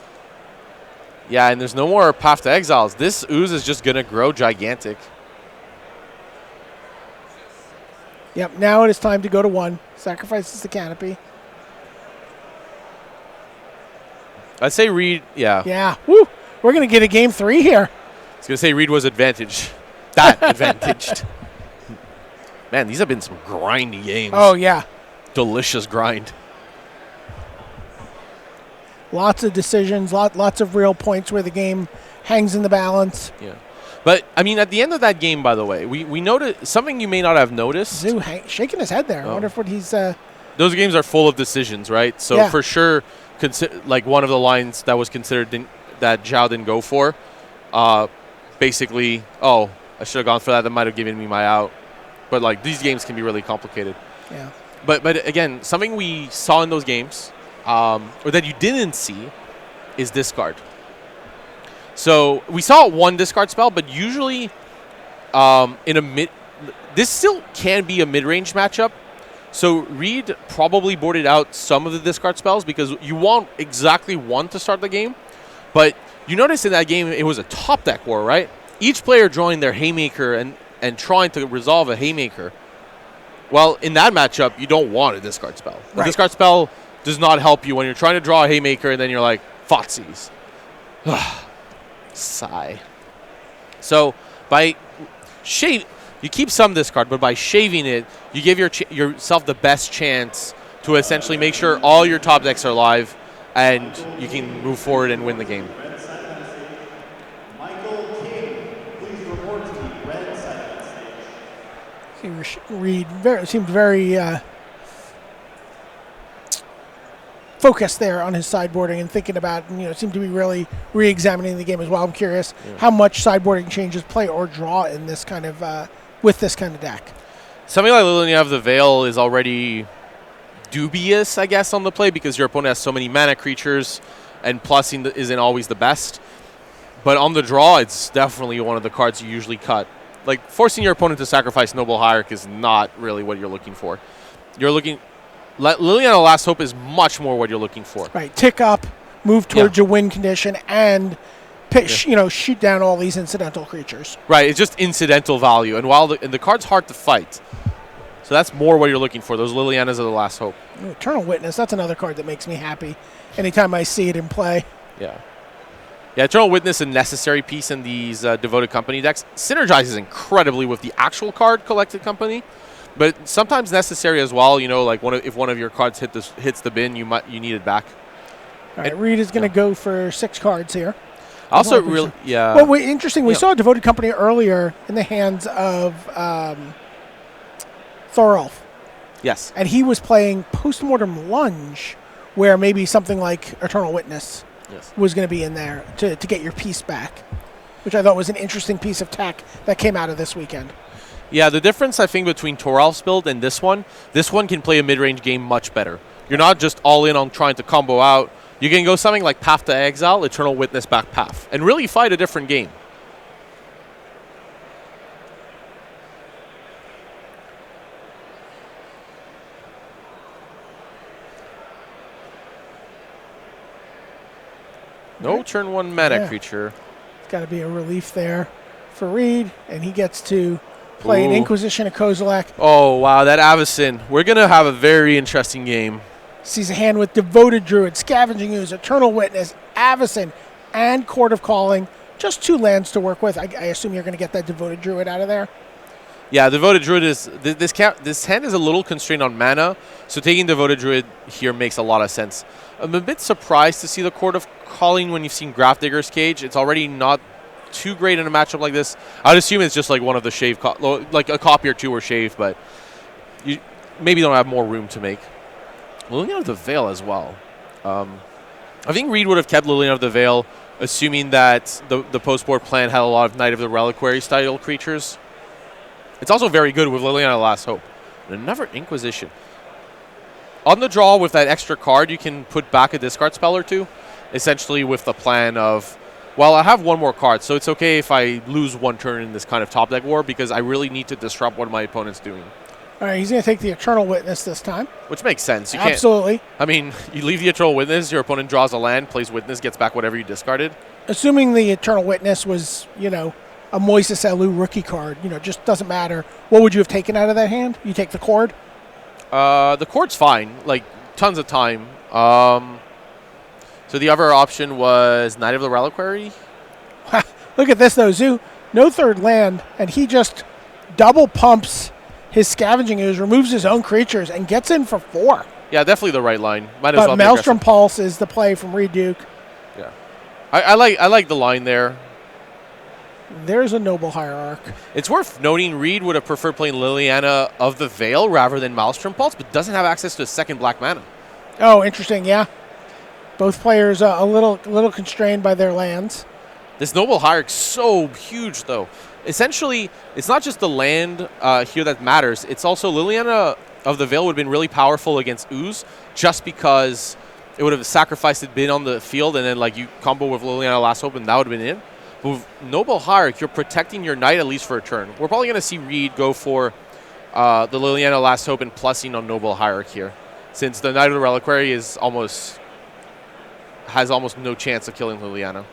Yeah, and there's no more Path to Exiles. This ooze is just going to grow gigantic. Yep, now it is time to go to 1. Sacrifices the canopy. I'd say Reed, yeah. Yeah, woo. We're going to get a game 3 here. I was going to say Reed was advantaged. That advantaged. Man, these have been some grindy games. Oh, yeah. Delicious grind. Lots of decisions, lots of real points where the game hangs in the balance. Yeah. But, I mean, at the end of that game, by the way, we noticed something you may not have noticed. Zoo shaking his head there. I wonder if what he's... Those games are full of decisions, right? So, yeah. For sure, like one of the lines that was considered that Zhao didn't go for, basically, oh, I should have gone for that. That might have given me my out. But, like, these games can be really complicated. Yeah. But again, something we saw in those games, or that you didn't see, is discard. So we saw 1 discard spell, but usually this still can be a mid-range matchup. So Reed probably boarded out some of the discard spells because you want exactly 1 to start the game. But you notice in that game it was a top deck war, right? Each player drawing their Haymaker and trying to resolve a Haymaker. Well, in that matchup, you don't want a discard spell. Right. A discard spell does not help you when you're trying to draw a Haymaker and then you're like, Thoughtseize. Sigh. So by you keep some discard, but by shaving it, you give yourself the best chance to essentially make sure all your top decks are live and you can move forward and win the game. Reed seemed very focused there on his sideboarding and thinking about, and, seemed to be really re-examining the game as well. I'm curious how much sideboarding changes play or draw in this kind of with this kind of deck. Something like Liliana of the Veil is already dubious, I guess, on the play because your opponent has so many mana creatures and plussing isn't always the best. But on the draw, it's definitely one of the cards you usually cut. Like, forcing your opponent to sacrifice Noble Hierarch is not really what you're looking for. Liliana Last Hope is much more what you're looking for. Right, tick up, move towards a win condition, and shoot down all these incidental creatures. Right, it's just incidental value. And while the card's hard to fight, so that's more what you're looking for. Those Lilianas are the Last Hope. Eternal Witness, that's another card that makes me happy anytime I see it in play. Yeah, Eternal Witness, a necessary piece in these Devoted Company decks. Synergizes incredibly with the actual card Collected Company, but sometimes necessary as well. Like if one of your cards hits the bin, you need it back. All right, Reed is going to go for 6 cards here. Also, really, yeah. Well, interesting. We saw a Devoted Company earlier in the hands of Thorolf. Yes. And he was playing Postmortem Lunge, where maybe something like Eternal Witness was going to be in there to get your piece back, which I thought was an interesting piece of tech that came out of this weekend. Yeah, the difference, I think, between Thorolf's build and this one can play a mid-range game much better. You're not just all in on trying to combo out. You can go something like Path to Exile, Eternal Witness back Path, and really fight a different game. No turn 1 mana creature. It's got to be a relief there for Reed, and he gets to play an Inquisition of Kozilek. Oh, wow, that Avacyn. We're going to have a very interesting game. Sees a hand with Devoted Druid, Scavenging Ooze, Eternal Witness, Avacyn, and Court of Calling. Just 2 lands to work with. I assume you're going to get that Devoted Druid out of there. Yeah, Devoted Druid is... This hand is a little constrained on mana, so taking Devoted Druid here makes a lot of sense. I'm a bit surprised to see the Court of Calling when you've seen Grafdigger's Cage. It's already not too great in a matchup like this. I'd assume it's just like one of the shave... like a copy or 2 were shaved, but you maybe don't have more room to make. Liliana of the Veil as well. I think Reed would have kept Liliana of the Veil, assuming that the post-board plan had a lot of Knight of the Reliquary style creatures. It's also very good with Liliana Last Hope. And another Inquisition. On the draw, with that extra card, you can put back a discard spell or 2, essentially with the plan of, well, I have 1 more card, so it's okay if I lose 1 turn in this kind of top deck war because I really need to disrupt what my opponent's doing. All right, he's going to take the Eternal Witness this time. Which makes sense. You Absolutely. I mean, you leave the Eternal Witness, your opponent draws a land, plays Witness, gets back whatever you discarded. Assuming the Eternal Witness was, a Moises Alou rookie card, just doesn't matter. What would you have taken out of that hand? You take the Cord? The Cord's fine, like tons of time. So the other option was Knight of the Reliquary. Look at this, though, Zoo. No 3rd land, and he just double pumps his Scavenging Ooze, removes his own creatures, and gets in for 4. Yeah, definitely the right line. Might as well be Maelstrom aggressive. Pulse is the play from Reed Duke. Yeah, I like the line there. There's a Noble Hierarch. It's worth noting Reed would have preferred playing Liliana of the Veil rather than Maelstrom Pulse, but doesn't have access to a 2nd black mana. Oh, interesting, yeah. Both players a little constrained by their lands. This Noble Hierarch's so huge, though. Essentially, it's not just the land here that matters. It's also Liliana of the Veil would have been really powerful against Ooze just because it would have sacrificed it, been on the field, and then you combo with Liliana Last Hope, and that would have been in. But with Noble Hierarch, you're protecting your Knight at least for a turn. We're probably going to see Reed go for the Liliana Last Hope and plussing on Noble Hierarch here, since the Knight of the Reliquary has almost no chance of killing Liliana.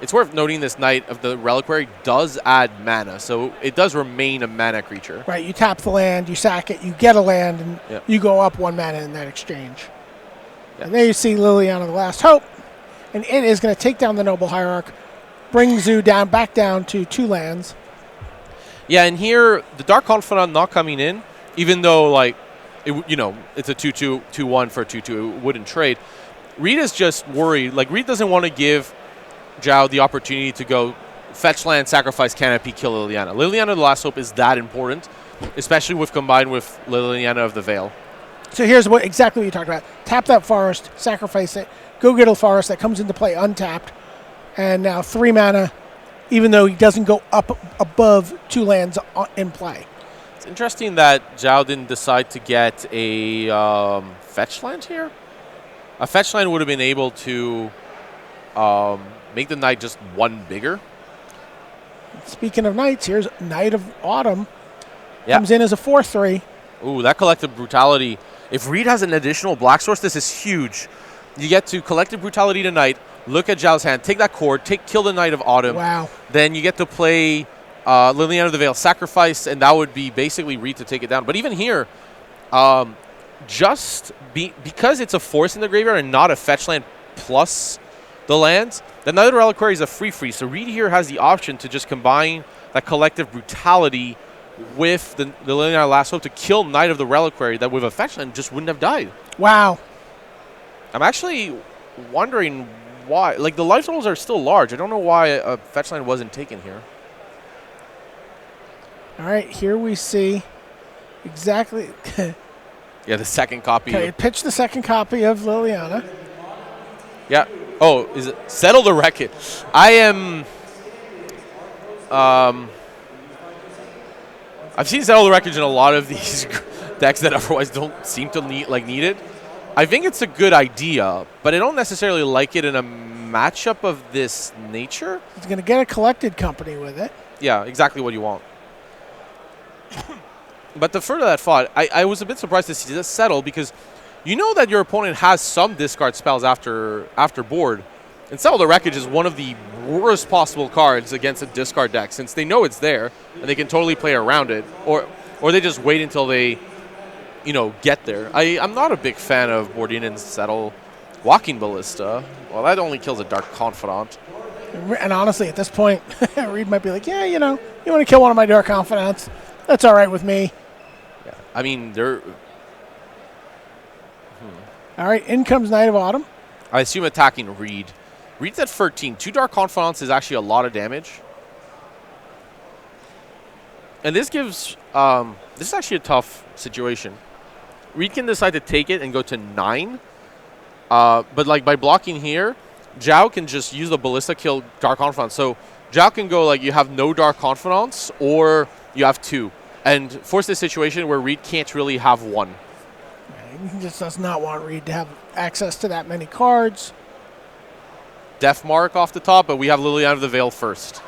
It's worth noting this Knight of the Reliquary does add mana, so it does remain a mana creature. Right, you tap the land, you sack it, you get a land, and you go up 1 mana in that exchange. Yes. And there you see Liliana the Last Hope, and it is going to take down the Noble Hierarch, bring Zoo back down to 2 lands. Yeah, and here, the Dark Confidant not coming in, even though, it's a 2-2, 2-1 for a 2-2, it wouldn't trade. Reed is just worried. Reed doesn't want to give Zhao the opportunity to go fetch land, sacrifice Canopy, kill Liliana. Liliana the Last Hope is that important, especially combined with Liliana of the Veil. So here's exactly what you talked about. Tap that forest, sacrifice it, go get a forest that comes into play untapped, and now 3 mana, even though he doesn't go up above 2 lands in play. It's interesting that Zhao didn't decide to get a fetch land here. A fetch land would have been able to make the Knight just 1 bigger. Speaking of Knights, here's Knight of Autumn. Comes in as a 4/3. Ooh, that Collective Brutality. If Reed has an additional black source, this is huge. You get to Collective Brutality tonight, look at Zhao's hand, take that cord, kill the Knight of Autumn. Wow. Then you get to play Liliana of the Veil, sacrifice, and that would be basically Reed to take it down. But even here, because it's a force in the graveyard and not a fetch land plus the lands, the Knight of the Reliquary is a free. So Reed here has the option to just combine that Collective Brutality with the Liliana Last Hope to kill Knight of the Reliquary that with a fetch land just wouldn't have died. Wow. I'm actually wondering why. Like, the life totals are still large. I don't know why a fetch land wasn't taken here. All right, here we see exactly. Yeah, the second copy. Okay, pitch the second copy of Liliana. Yeah. Oh, is it Settle the Wreckage? I am. I've seen Settle the Wreckage in a lot of these decks that otherwise don't seem to need it. I think it's a good idea, but I don't necessarily like it in a matchup of this nature. He's going to get a Collected Company with it. Yeah, exactly what you want. But to further that thought, I was a bit surprised to see this settle because you know that your opponent has some discard spells after board. And Settle the Wreckage is one of the worst possible cards against a discard deck since they know it's there and they can totally play around it. Or they just wait until they, get there. I'm not a big fan of Bordinan's Settle. Walking Ballista, well, that only kills a Dark Confidant. And honestly, at this point, Reed might be like, yeah, you want to kill one of my Dark Confidants. That's all right with me. Yeah, I mean, they're... All right, in comes Knight of Autumn. I assume attacking Reed. Reed's at 13. 2 Dark Confidants is actually a lot of damage. And this gives... this is actually a tough situation. Reed can decide to take it and go to 9. But by blocking here, Zhao can just use the Ballista kill Dark Confidants. So Zhao can go you have no Dark Confidants or you have 2. And force this situation where Reed can't really have 1. He just does not want Reed to have access to that many cards. Death Mark off the top, but we have Liliana of the Veil first.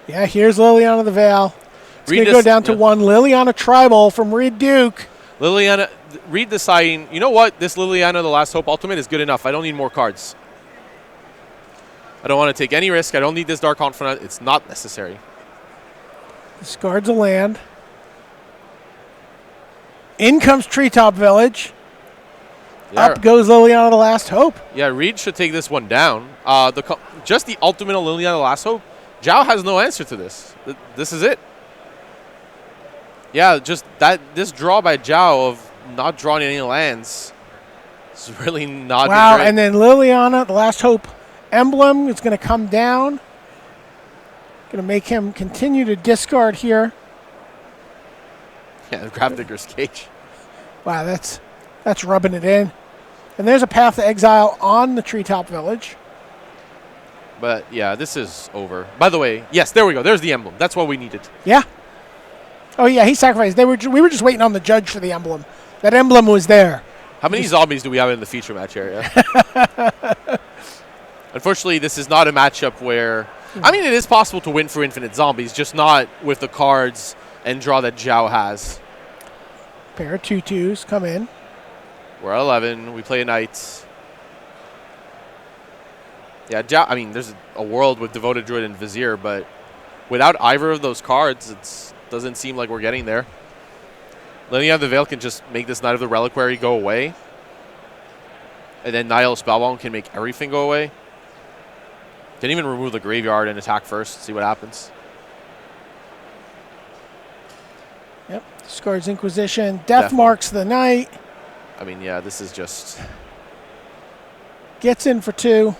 Yeah, here's Liliana of the Veil. It's going to go down to 1. Liliana Tribal from Reed Duke. Reed deciding, you know what, this Liliana the Last Hope Ultimate is good enough. I don't need more cards. I don't want to take any risk. I don't need this Dark Confidant. It's not necessary. Discards a land. In comes Treetop Village. Yeah. Up goes Liliana the Last Hope. Yeah, Reed should take this one down. Just the ultimate Liliana the Last Hope. Zhao has no answer to this. This is it. Yeah, just this draw by Zhao of not drawing any lands is really not wow, great. And then Liliana, the Last Hope emblem is going to come down. Going to make him continue to discard here. Yeah, Grafdigger's Cage. Wow, that's rubbing it in. And there's a Path to Exile on the Treetop Village. But yeah, this is over. By the way, yes, there we go. There's the emblem. That's what we needed. Yeah. Oh yeah, he sacrificed. We were just waiting on the judge for the emblem. That emblem was there. How many zombies do we have in the feature match area? Unfortunately, this is not a matchup where... I mean, it is possible to win for infinite zombies, just not with the cards and draw that Zhao has. Pair of 2/2s come in. We're at 11. We play a Knight. Yeah, Zhao, I mean, there's a world with Devoted Druid and Vizier, but without either of those cards, it doesn't seem like we're getting there. Liliana of the Veil can just make this Knight of the Reliquary go away. And then Nihil Spellbound can make everything go away. Can even remove the graveyard and attack first, see what happens. Yep, discards Inquisition. Death marks the Knight. I mean, yeah, this is just... Gets in for 2.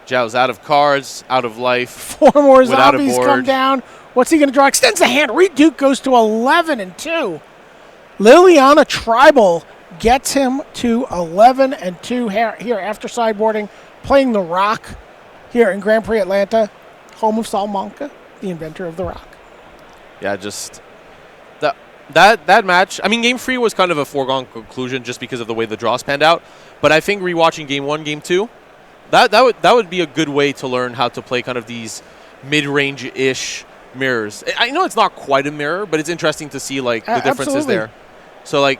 Zhao's out of cards, out of life. 4 more zombies come down. What's he going to draw? Extends the hand. Reed Duke goes to 11 and 2. Liliana Tribal gets him to 11-2 here after sideboarding, playing the Rock here in Grand Prix Atlanta, home of Salamanca, the inventor of the Rock. Yeah, just that match. I mean, Game 3 was kind of a foregone conclusion just because of the way the draws panned out. But I think rewatching Game 1, Game 2, that would be a good way to learn how to play kind of these mid-range-ish mirrors. I know it's not quite a mirror, but it's interesting to see like the differences absolutely. there. So like,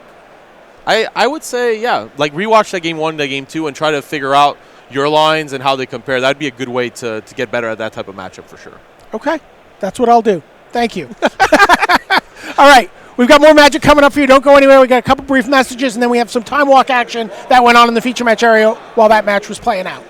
I would say rewatch that Game 1, that Game 2, and try to figure out your lines and how they compare. That'd be a good way to get better at that type of matchup for sure. Okay, that's what I'll do. Thank you. All right, we've got more Magic coming up for you. Don't go anywhere. We got a couple brief messages, and then we have some time walk action that went on in the feature match area while that match was playing out.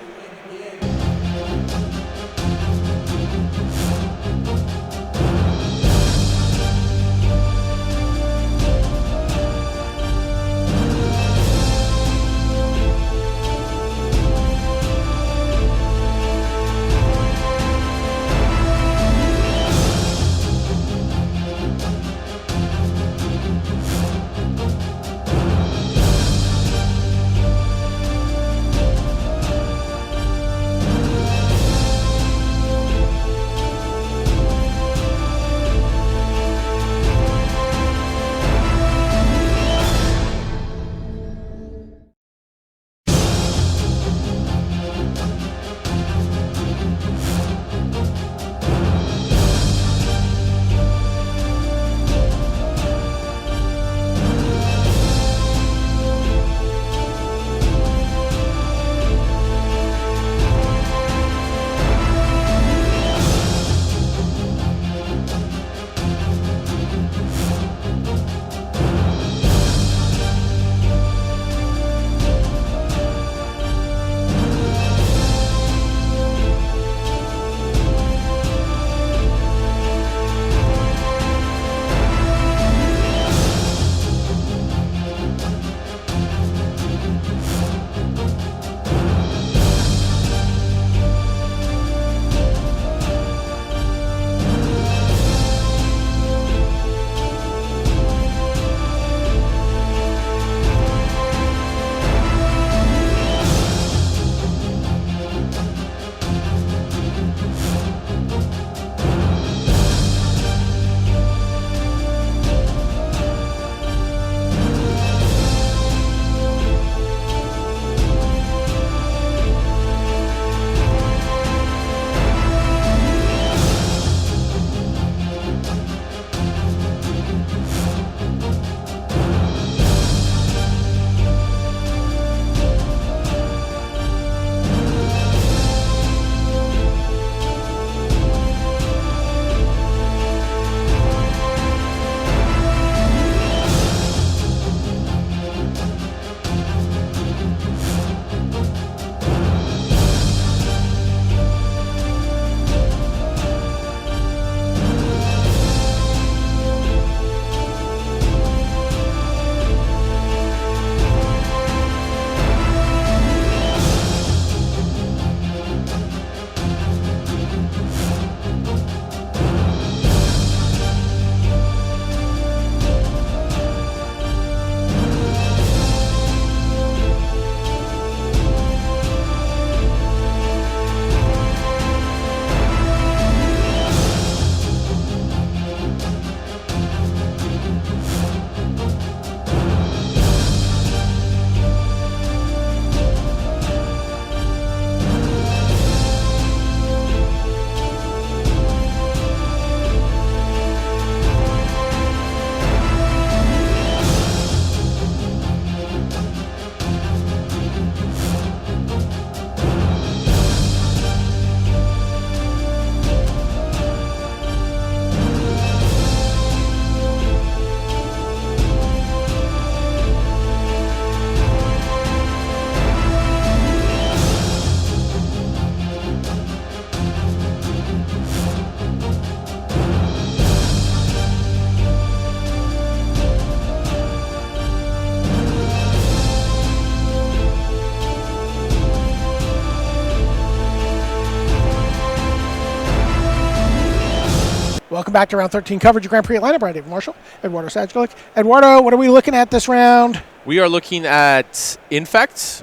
welcome back to round 13 coverage of Grand Prix Atlanta. Brian David Marshall, Eduardo Sajgalik. Eduardo, what are we looking at this round? We are looking at Infect,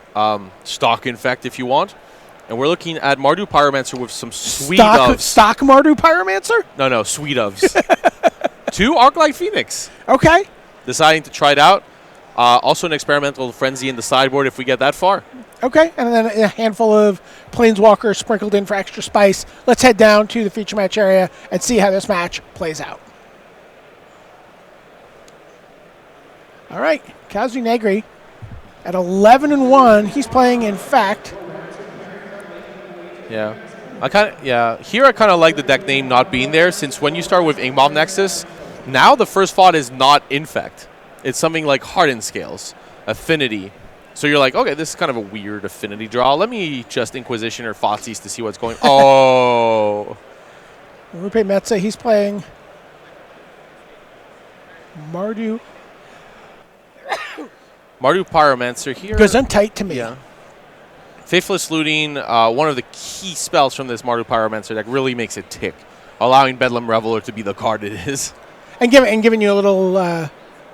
stock Infect if you want. And we're looking at Mardu Pyromancer with some sweet ofs. Stock Mardu Pyromancer? No, sweet ofs. 2 Arclight Phoenix. Okay. Deciding to try it out. Also an Experimental Frenzy in the sideboard if we get that far. Okay, and then a handful of Planeswalkers sprinkled in for extra spice. Let's head down to the feature match area and see how this match plays out. All right, Kazu Negri at 11-1. He's playing Infect. Yeah. Here I kind of like the deck name not being there, since when you start with Inkmoth Nexus, now the first thought is not Infect. It's something like Hardened Scales, Affinity. So you're like, okay, this is kind of a weird affinity draw. Let me just Inquisition or Thoughtseize to see what's going on. Oh. Rupe Metsa, he's playing Mardu. Mardu Pyromancer here. Goes untight to me. Yeah. Faithless Looting, one of the key spells from this Mardu Pyromancer deck, really makes it tick, allowing Bedlam Reveler to be the card it is. And giving you a little...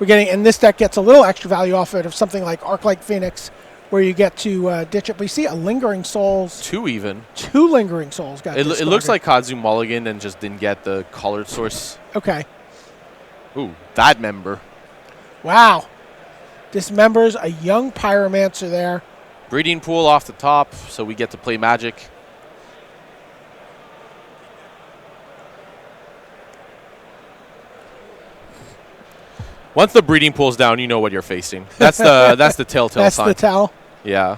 and this deck gets a little extra value off it of something like Arclight Phoenix, where you get to ditch it. But you see a Lingering Souls. 2 even. 2 Lingering Souls got It looks like Kazu mulligan and just didn't get the colored source. Okay. Ooh, that member. Wow. Dismembers a young Pyromancer there. Breeding Pool off the top, so we get to play Magic. Once the breeding pool's down, you know what you're facing. That's the telltale sign. That's the tell. Yeah.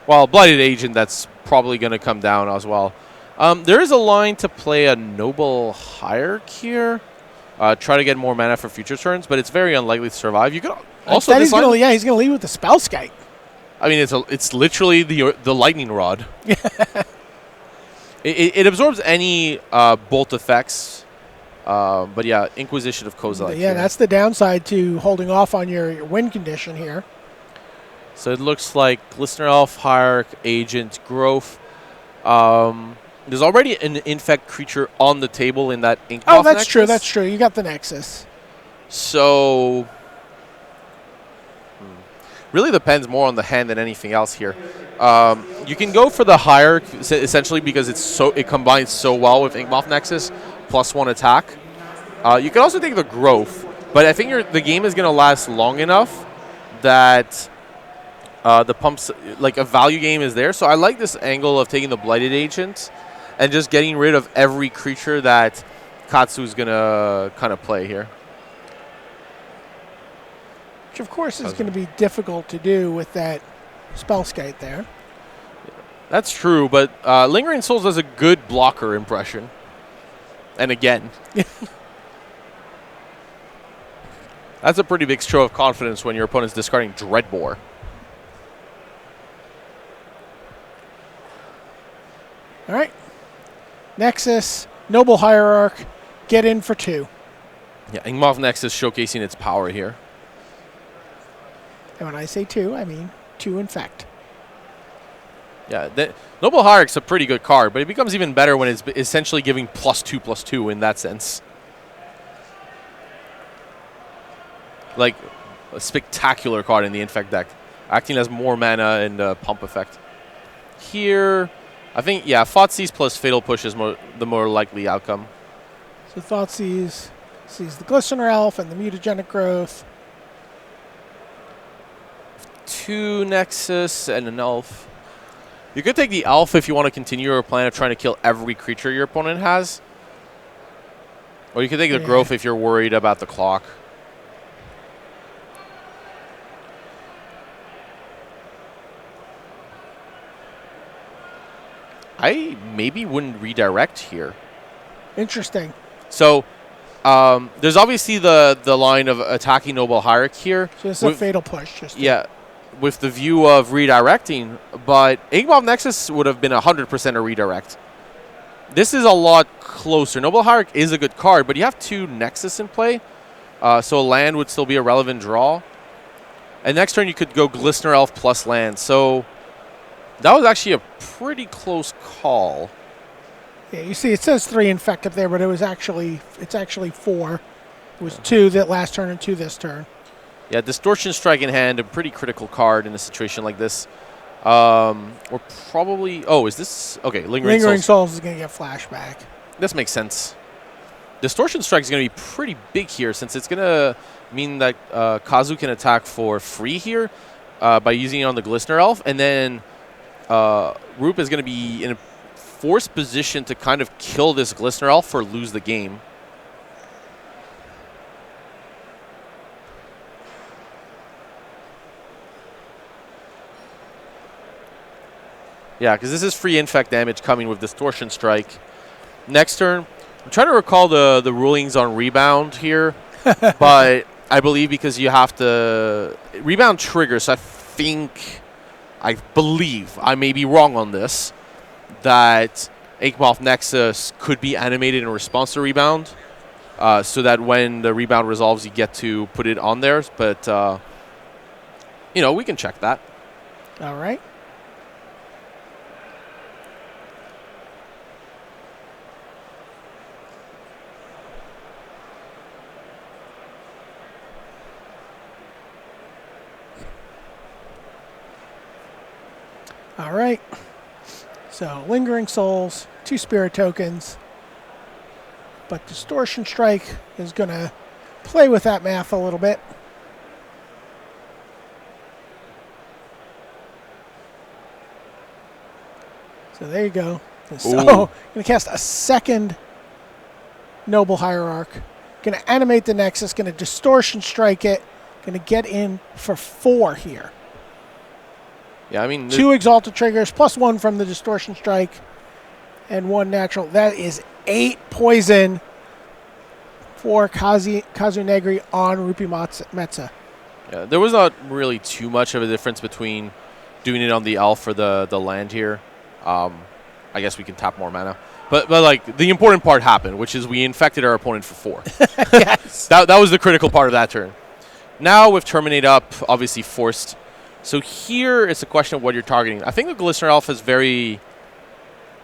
Well, Blighted Agent, that's probably going to come down as well. There is a line to play a Noble Hierarch here. Try to get more mana for future turns, but it's very unlikely to survive. You could also he's going to lead with the Spellskite. I mean, it's literally the lightning rod. it absorbs any bolt effects. But yeah, Inquisition of Kozilek. Yeah, that's the downside to holding off on your win condition here. So it looks like Glistener Elf, Hierarch, Agent, Growth. There's already an Infect creature on the table in that Inkmoth Oh, that's Nexus. true. That's true. You got the Nexus. So really depends more on the hand than anything else here. You can go for the Hierarch essentially because it combines so well with Inkmoth Nexus. +1 attack. You can also take the Growth, but I think the game is going to last long enough that the pumps, like a value game is there. So I like this angle of taking the Blighted Agent and just getting rid of every creature that Katsu's going to kind of play here. Which, of course, is going to be difficult to do with that Spellskite there. That's true, but Lingering Souls does a good blocker impression. And again. That's a pretty big show of confidence when your opponent's discarding Dreadbore. All right. Nexus, Noble Hierarch, get in for 2. Yeah, Inkmoth Nexus showcasing its power here. And when I say 2, I mean 2 Infect. Yeah, Noble Hierarch's a pretty good card, but it becomes even better when it's essentially giving +2/+2 in that sense. Like, a spectacular card in the Infect deck, acting as more mana and pump effect. Here, I think, yeah, Thoughtseize plus Fatal Push is the more likely outcome. So Thoughtseize sees the Glistener Elf and the Mutagenic Growth. 2 Nexus and an Elf. You could take the Elf if you want to continue your plan of trying to kill every creature your opponent has. Or you could take the Growth if you're worried about the clock. I maybe wouldn't redirect here. Interesting. So there's obviously the line of attacking Noble Hierarch here. So it's a Fatal Push. Yeah. With the view of redirecting, but Inkmoth Nexus would have been 100% a redirect. This is a lot closer. Noble Hierarch is a good card, but you have 2 Nexus in play, so land would still be a relevant draw. And next turn you could go Glistener Elf plus land, so that was actually a pretty close call. Yeah, you see it says 3 infect up there, but it's actually 4. It was 2 that last turn and 2 this turn. Yeah, Distortion Strike in hand, a pretty critical card in a situation like this. Or probably... Oh, is this... Okay, Lingering Souls is going to get flashback. This makes sense. Distortion Strike is going to be pretty big here since it's going to mean that Kazu can attack for free here by using it on the Glistener Elf. And then Roop is going to be in a forced position to kind of kill this Glistener Elf or lose the game. Yeah, because this is free infect damage coming with Distortion Strike. Next turn, I'm trying to recall the rulings on Rebound here, but I believe because you have to... Rebound triggers, I believe, I may be wrong on this, that Inkmoth Nexus could be animated in response to Rebound, so that when the Rebound resolves, you get to put it on there. But, we can check that. All right. All right. So, Lingering Souls, 2 Spirit Tokens. But Distortion Strike is going to play with that math a little bit. So, there you go. So, going to cast a second Noble Hierarch. Going to animate the Nexus, going to Distortion Strike it. Going to get in for 4 here. Yeah, I mean... 2 Exalted Triggers, plus 1 from the Distortion Strike, and 1 natural. That is 8 poison for Kazu Negri on Rupi Metza. Yeah, there was not really too much of a difference between doing it on the elf or the land here. I guess we can tap more mana. But like, the important part happened, which is we infected our opponent for 4. Yes. That was the critical part of that turn. Now with Terminate up, obviously forced... So here it's a question of what you're targeting. I think the Glistener Elf has very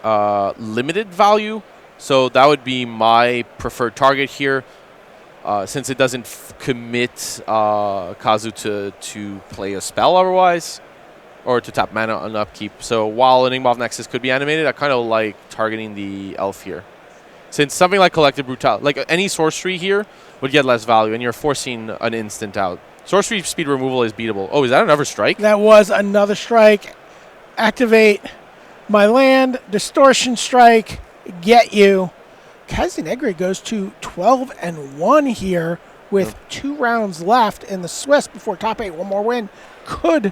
limited value, so that would be my preferred target here, since it doesn't commit Kazu to play a spell otherwise, or to tap mana on upkeep. So while Enigma of Nexus could be animated, I kind of like targeting the Elf here. Since something like Collective Brutality, like any sorcery here, would get less value, and you're forcing an instant out. Sorcery speed removal is beatable. Oh, is that another strike? That was another strike. Activate my land. Distortion Strike. Get you. Kazu Negri goes to 12-1 here with 2 rounds left in the Swiss before top 8. One more win could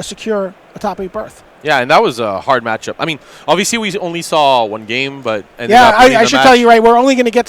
secure a top 8 berth. Yeah, and that was a hard matchup. I mean, obviously we only saw one game, but yeah, I should tell you, right, we're only going to get to see